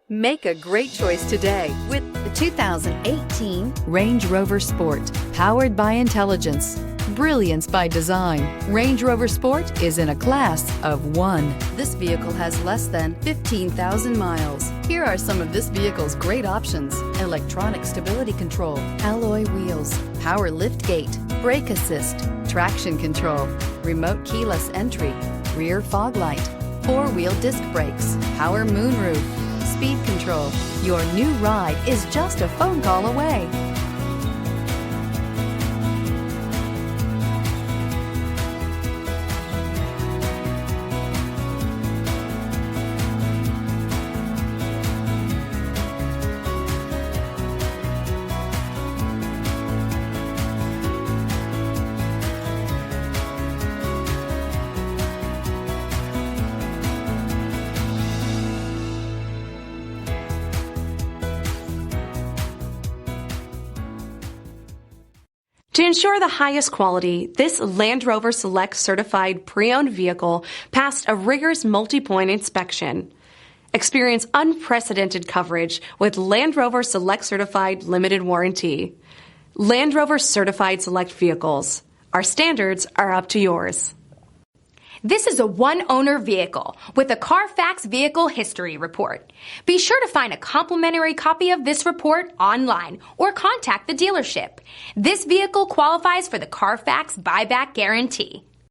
Make a great choice today with the 2018 Range Rover Sport. Powered by intelligence, brilliance by design, Range Rover Sport is in a class of one. This vehicle has less than 15,000 miles. Here are some of this vehicle's great options: electronic stability control, alloy wheels, power liftgate, brake assist, traction control, remote keyless entry, rear fog light, four-wheel disc brakes, power moonroof, speed control. Your new ride is just a phone call away. To ensure the highest quality, this Land Rover Select certified pre-owned vehicle passed a rigorous multi-point inspection. Experience unprecedented coverage with Land Rover Select Certified Limited Warranty. Land Rover Certified Select Vehicles. Our standards are up to yours. This is a one-owner vehicle with a Carfax Vehicle History Report. Be sure to find a complimentary copy of this report online or contact the dealership. This vehicle qualifies for the Carfax Buyback Guarantee.